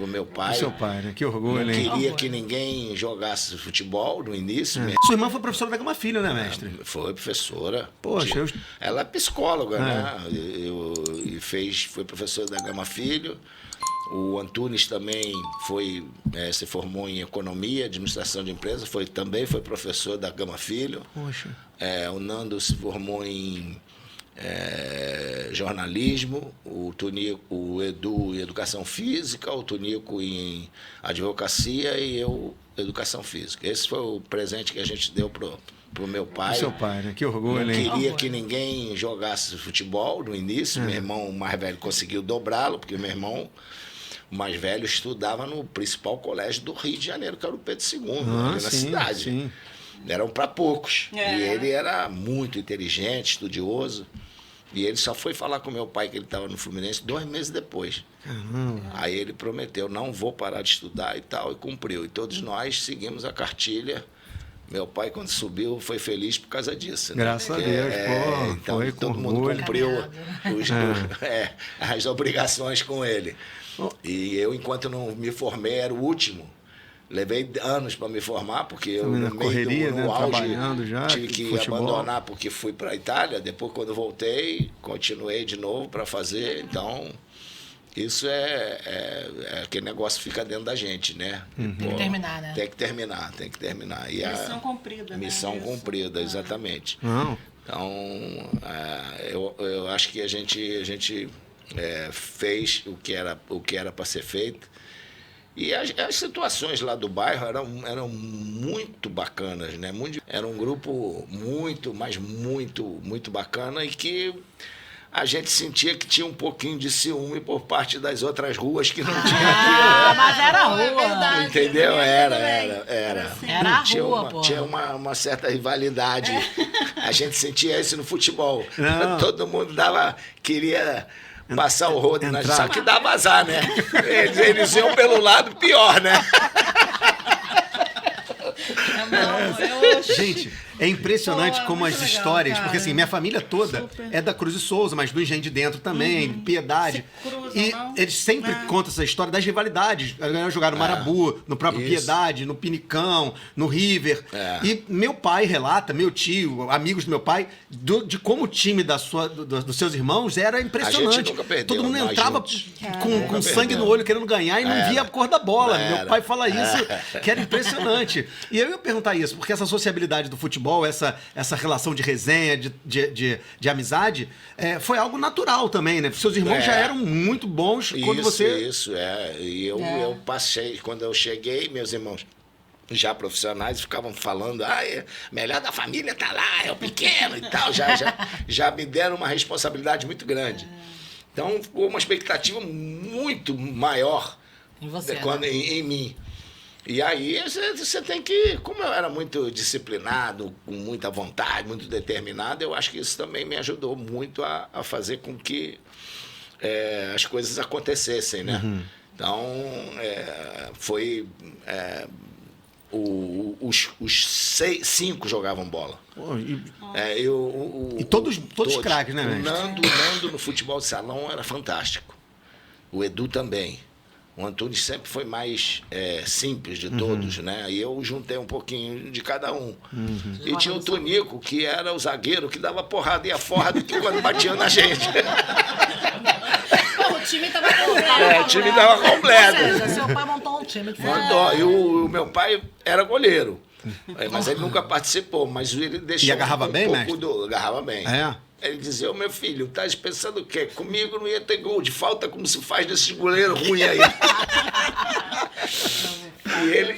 pro meu pai. Pro seu pai, né? Que orgulho, Não hein? queria que ninguém jogasse futebol no início. Sua irmã foi professora da Gama Filho, né, mestre? Foi professora. Poxa, Ela é psicóloga, né? Foi professora da Gama Filho. O Antunes também se formou em economia, administração de empresas, também foi professor da Gama Filho. Poxa. O Nando se formou em jornalismo, o Edu em educação física, o Tonico em advocacia e eu educação física. Esse foi o presente que a gente deu pro meu pai. Pro seu pai, né? Que orgulho, Não hein? queria que ninguém jogasse futebol no início. Meu irmão mais velho conseguiu dobrá-lo, porque meu irmão mais velho estudava no principal colégio do Rio de Janeiro, que era o Pedro II, aqui na cidade. Sim. Eram para poucos. E ele era muito inteligente, estudioso. E ele só foi falar com meu pai que ele estava no Fluminense 2 meses depois. Caramba. Aí ele prometeu, não vou parar de estudar e tal, e cumpriu. E todos nós seguimos a cartilha. Meu pai, quando subiu, foi feliz por causa disso. Né? Graças a Deus, pô. Então, foi todo com mundo orgulho. cumpriu as obrigações com ele. E eu, enquanto não me formei, era o último. Levei anos para me formar, porque eu, no correria, meio no né? auge, Trabalhando já, tive que futebol. abandonar porque fui para a Itália. Depois, quando voltei, continuei de novo para fazer. Então, isso é aquele negócio que fica dentro da gente, né? Uhum. Tem que terminar, né? Tem que terminar. E Missão cumprida, né? Missão cumprida, exatamente. Não. Então, eu acho que a gente fez o que era para ser feito. E as situações lá do bairro eram muito bacanas, né? Era um grupo muito bacana e que a gente sentia que tinha um pouquinho de ciúme por parte das outras ruas que não tinha aquilo. Mas era rua. É verdade. Entendeu? Era. Era a rua, pô. Tinha uma certa rivalidade. A gente sentia isso no futebol. Não. Todo mundo queria passar o rodo, Entrar. só que dava azar, né? Eles iam pelo lado pior, né? Gente, é impressionante Pô, como as muito legal, histórias, cara. porque assim, minha família toda é da Cruz e Souza, mas do Engenho de Dentro também, Piedade. Se cruzam, E não? eles sempre contam essa história das rivalidades. A galera jogaram no Marabu, no próprio Isso. Piedade, no Pinicão, no River. É. E meu pai relata, meu tio, amigos do meu pai, de como o time dos seus irmãos era impressionante. A gente nunca perdeu, Todo mundo nós entrava juntos. com sangue perdeu. no olho querendo ganhar e não via a cor da bola. Meu Era. pai fala isso, que era impressionante. E eu ia perguntar isso, porque essa sociabilidade do futebol, essa relação de resenha, de amizade, foi algo natural também, né? Seus irmãos já eram muito bons quando você... Isso. E eu passei, quando eu cheguei, meus irmãos já profissionais ficavam falando, melhor da família tá lá, é o pequeno e tal. Já me deram uma responsabilidade muito grande. Então, ficou uma expectativa muito maior Em você, em mim. E aí você tem que, como eu era muito disciplinado, com muita vontade, muito determinado, eu acho que isso também me ajudou muito a fazer com que as coisas acontecessem, né? Uhum. Então, os 5 jogavam bola. Pô, E todos craques, né, O mestre? Nando no futebol de salão era fantástico. O Edu também. O Antunes sempre foi mais simples de todos, né? E eu juntei um pouquinho de cada um. E tinha o Tonico, que era o zagueiro que dava porrada e a forra do que quando batia na gente. O time tava completo. O time tava completo. Ou seja, seu pai montou um time de Mandou. E o meu pai era goleiro. Mas ele nunca participou, mas ele deixou E agarrava bem, pouco mestre? agarrava bem. É? Ele dizia, meu filho, tá pensando o quê? Comigo não ia ter gol de falta como se faz desse goleiro ruim aí. ele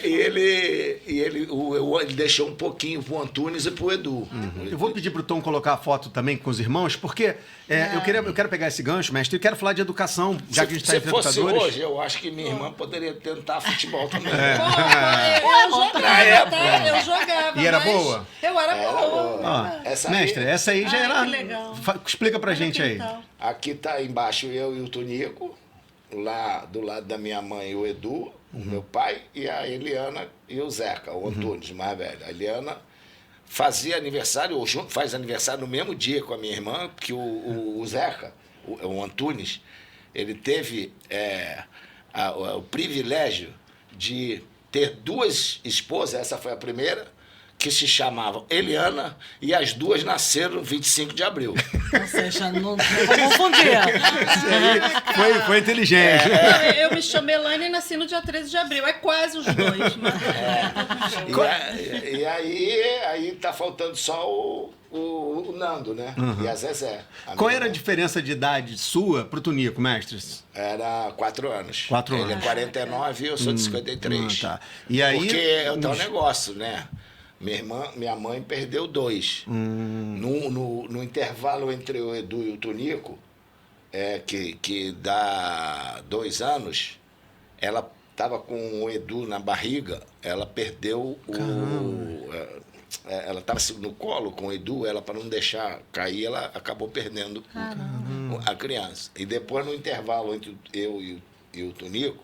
deixou um pouquinho pro Antunes e pro Edu. Eu vou pedir pro Tom colocar a foto também com os irmãos, porque eu quero pegar esse gancho, mestre, e quero falar de educação, já que a gente está Se entre fosse educadores. hoje, eu acho que minha irmã poderia tentar futebol também. Eu jogava. E era mas boa? Eu era boa. Ó, Essa mestre, essa aí já Ai, era... que legal. Explica pra gente aí. Então, Aqui tá embaixo eu e o Tonico, lá do lado da minha mãe o Edu, o meu pai, e a Eliana e o Zeca, o Antunes, mais velho. A Eliana fazia aniversário, ou faz aniversário no mesmo dia com a minha irmã, que o Zeca, o Antunes, ele teve o privilégio de ter 2 esposas, essa foi a primeira, que se chamavam Eliana, e as 2 nasceram no 25 de abril. Ou seja, não vou confundir. Foi inteligente. Eu me chamo Elaine e nasci no dia 13 de abril. É quase os 2. Mas... E aí tá faltando só o Nando, né? E a Zezé. Qual era a diferença de idade sua pro Tunico, mestres? Era 4 anos. 4 Ele é anos. 49 e eu sou de 53. Tá. E aí, porque é o tal negócio, né? Minha mãe perdeu 2. No intervalo entre o Edu e o Tunico, que dá 2 anos, ela estava com o Edu na barriga, ela perdeu ela estava no colo com o Edu, ela para não deixar cair, ela acabou perdendo a criança. E depois, no intervalo entre eu e o Tunico,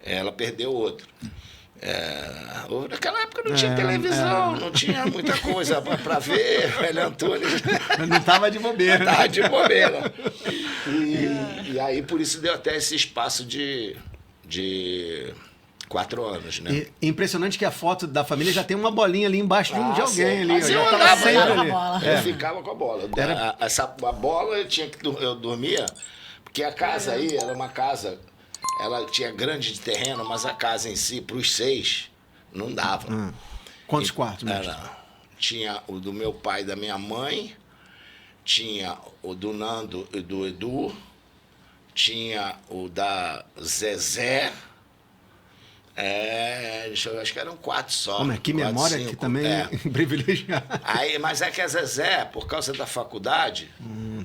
ela perdeu outro. Naquela época não tinha televisão, não tinha muita coisa para ver, velho Antônio. Não estava de bobeira. Tava de bobeira. E aí, por isso, deu até esse espaço de 4 anos, né? E impressionante que a foto da família já tem uma bolinha ali embaixo de alguém ali. Mas ó, eu já tava andava sempre com a ali. bola. Eu ficava com a bola. A bola eu dormia, porque a casa aí era uma casa, ela tinha grande de terreno, mas a casa em si, para os 6, não dava. Quantos quartos, mestre? Tinha o do meu pai e da minha mãe, tinha o do Nando e do Edu, tinha o da Zezé. Deixa eu ver, acho que eram 4 só. Mas que 4, memória 5, que também privilegiada. Mas é que a Zezé, por causa da faculdade,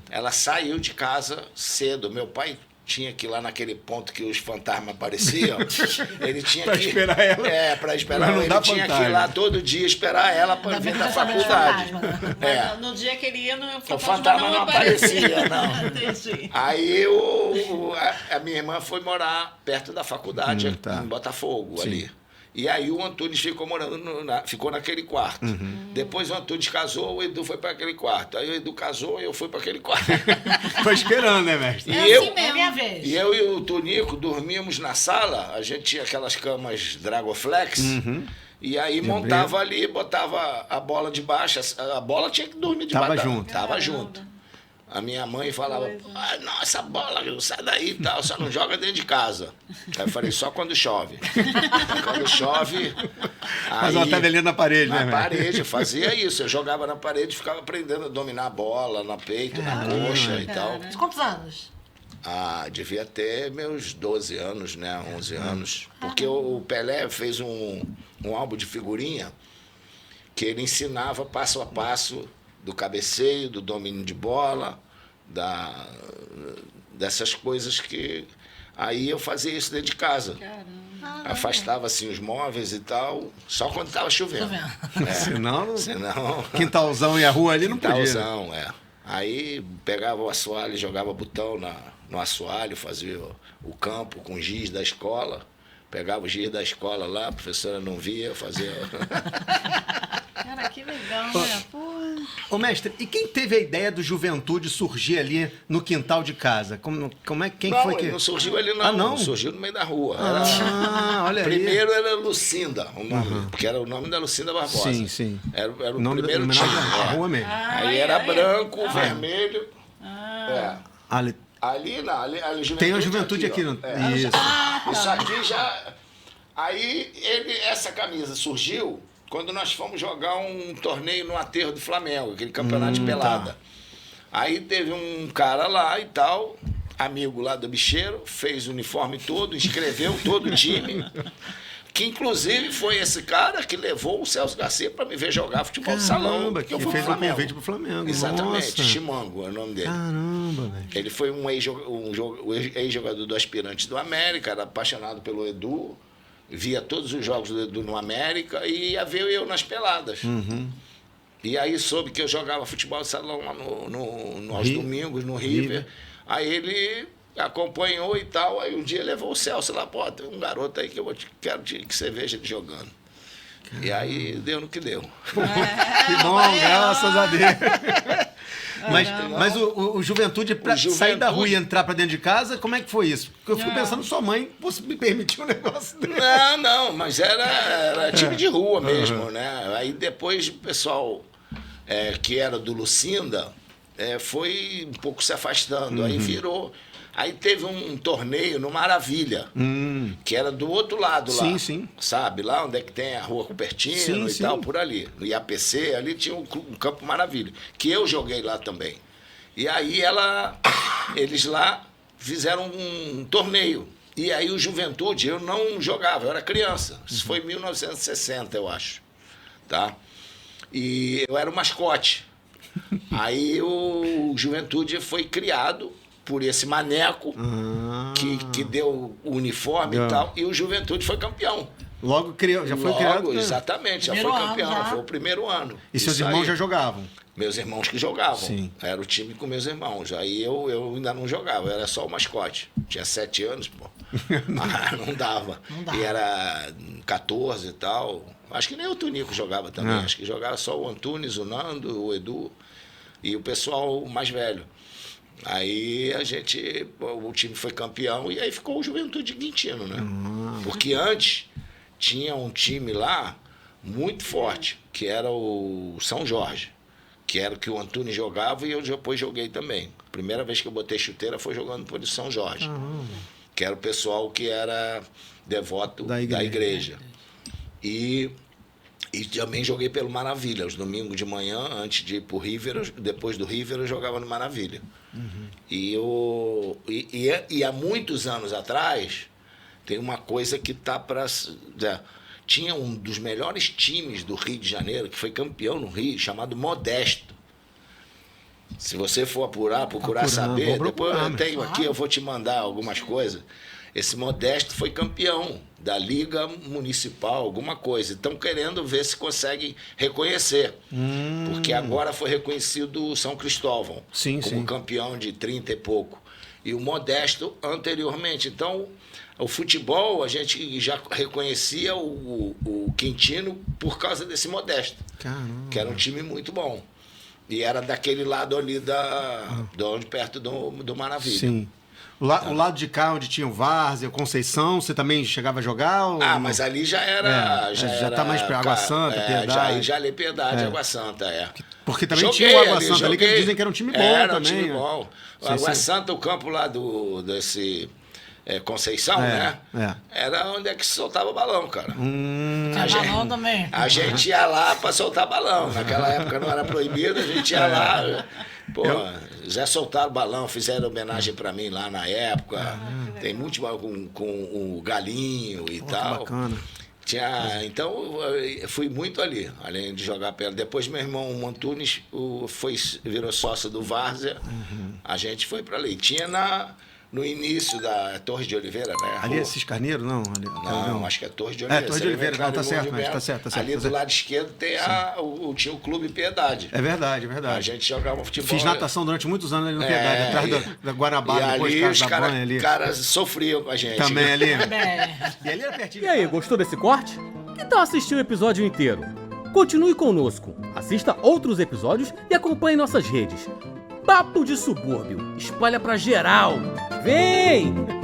ela saiu de casa cedo. Meu pai tinha que ir lá naquele ponto que os fantasmas apareciam. Ele tinha Pra que esperar ela. Pra esperar Mas não ela. dá Ele tinha que ir fantasma. lá todo dia esperar ela para vir da faculdade. Mas no dia que ele ia, O fantasma não aparecia, não. Entendi. Aí a minha irmã foi morar perto da faculdade, em Botafogo, ali. E aí o Antunes ficou morando, ficou naquele quarto. Depois o Antunes casou, o Edu foi para aquele quarto. Aí o Edu casou e eu fui para aquele quarto. Foi esperando, né, mestre? E assim mesmo. É minha vez. E eu e o Tunico dormíamos na sala, a gente tinha aquelas camas Dragoflex, e aí montava ali, botava a bola debaixo, a bola tinha que dormir debaixo. Tava junto. Tava junto. A minha mãe falava, não, essa bola, sai daí e tal, só não joga dentro de casa. Aí eu falei, só quando chove. Quando chove... Mas uma tabelinha na parede, né, Na mestre? parede, eu fazia isso. Eu jogava na parede e ficava aprendendo a dominar a bola, na peito, na coxa e tal. Quantos anos? Devia ter meus 12 anos, né? 11 anos. Porque o Pelé fez um álbum de figurinha que ele ensinava passo a passo do cabeceio, do domínio de bola, dessas coisas que... Aí eu fazia isso dentro de casa. Afastava assim os móveis e tal, só quando estava chovendo. Senão... Quintalzão e a rua ali não podia. Quintalzão, Aí pegava o assoalho, jogava botão no assoalho, fazia o campo com giz da escola. Pegava o giz da escola lá, a professora não via, fazia... Cara, que legal, né? Pô. Ô, mestre, e quem teve a ideia do Juventude surgir ali no quintal de casa? Quem foi que... Não surgiu ali não, não? Surgiu no meio da rua. Olha aí. Primeiro era Lucinda, o nome, porque era o nome da Lucinda Barbosa. Sim. Era o nome primeiro da time. a rua mesmo. Aí era branco, vermelho. Ali Ali tem a Juventude aqui. Isso. Isso aqui já... Aí essa camisa surgiu quando nós fomos jogar um torneio no aterro do Flamengo, aquele campeonato de pelada. Aí teve um cara lá e tal, amigo lá do bicheiro, fez o uniforme todo, inscreveu todo o time, que inclusive foi esse cara que levou o Celso Garcia para me ver jogar futebol de salão. Que fez o convite pro Flamengo. Exatamente, Nossa. Chimango é o nome dele. Caramba, velho. Ele foi um ex-jogador do Aspirantes do América, era apaixonado pelo Edu, via todos os jogos do Edu no América e ia ver eu nas peladas. E aí soube que eu jogava futebol de salão lá aos domingos, no River. Aí ele acompanhou e tal, aí um dia levou o Celso lá, pô, tem um garoto aí que quero que você veja ele jogando. E aí deu no que deu. Que bom, graças a Deus. Mas o Juventude, pra sair da rua e entrar pra dentro de casa, como é que foi isso? Porque eu fico pensando, sua mãe me permitiu um negócio desse. Não, mas era time de rua mesmo, né? Aí depois o pessoal que era do Lucinda foi um pouco se afastando, aí virou... Aí teve um torneio no Maravilha, que era do outro lado lá. Sim. Sabe? Lá onde é que tem a Rua Cupertino e tal, por ali. No IAPC, ali tinha um Campo Maravilha, que eu joguei lá também. E aí eles lá fizeram um torneio. E aí o Juventude, eu não jogava, eu era criança. Isso foi em 1960, eu acho. Tá? E eu era o mascote. Aí o Juventude foi criado por esse maneco que deu o uniforme e tal, e o Juventude foi campeão. Logo já foi criado? Exatamente, já foi campeão, foi o primeiro ano. E seus irmãos já jogavam? Meus irmãos que jogavam. Sim. Era o time com meus irmãos. Aí eu ainda não jogava, eu era só o mascote. Tinha 7 anos, pô. Não dava. E era 14 e tal. Acho que nem o Tunico jogava também. Acho que jogava só o Antunes, o Nando, o Edu e o pessoal mais velho. Aí o time foi campeão e aí ficou o Juventude Quintino, né? Porque antes tinha um time lá muito forte, que era o São Jorge, que era o que o Antunes jogava e eu depois joguei também. A primeira vez que eu botei chuteira foi jogando por São Jorge, que era o pessoal que era devoto da igreja. E também joguei pelo Maravilha, os domingos de manhã, antes de ir pro River, depois do River eu jogava no Maravilha. E há muitos anos atrás, tem uma coisa que tá para... Tinha um dos melhores times do Rio de Janeiro, que foi campeão no Rio, chamado Modesto. Se você for procurar saber, depois eu tenho aqui, eu vou te mandar algumas coisas. Esse Modesto foi campeão da Liga Municipal, alguma coisa. Estão querendo ver se conseguem reconhecer. Porque agora foi reconhecido o São Cristóvão como campeão de 30 e pouco. E o Modesto anteriormente. Então, o futebol, a gente já reconhecia o Quintino por causa desse Modesto. Caramba. Que era um time muito bom. E era daquele lado ali perto do Maravilha. Sim. O lado de cá, onde tinha o Várzea, Conceição, você também chegava a jogar? Mas ali já era... já tá mais pra Água Santa, Piedade. Já ali Piedade, Água Santa, Porque também tinha o Água Santa ali, que dizem que era um time bom também. Era um time bom. O Água Santa, o campo lá desse... Conceição, né? Era onde é que se soltava balão, cara. Balão também. A gente ia lá pra soltar balão. Naquela época não era proibido, a gente ia lá. Pô, já soltaram balão, fizeram homenagem pra mim lá na época. Tem muito com o Galinho e tal. Bacana. Então, eu fui muito ali, além de jogar pela. Depois, meu irmão Antunes virou sócio do Várzea. A gente foi pra ali. Tinha no início da Torre de Oliveira, né? Ali é Cis Carneiro, não? Não, acho que é Torre de Oliveira. Torre de Oliveira, não, tá certo, mas tá certo. Ali do lado esquerdo tem tinha o Clube Piedade. É verdade. A gente jogava futebol. Fiz natação durante muitos anos ali no Piedade, atrás da Guarabara, depois ali, da banha ali. Os caras sofriam com a gente. Também ali. E ali era pertinho. E aí, gostou desse corte? Que tal assistir o episódio inteiro? Continue conosco, assista outros episódios e acompanhe nossas redes. Papo de Subúrbio, espalha pra geral. Vem!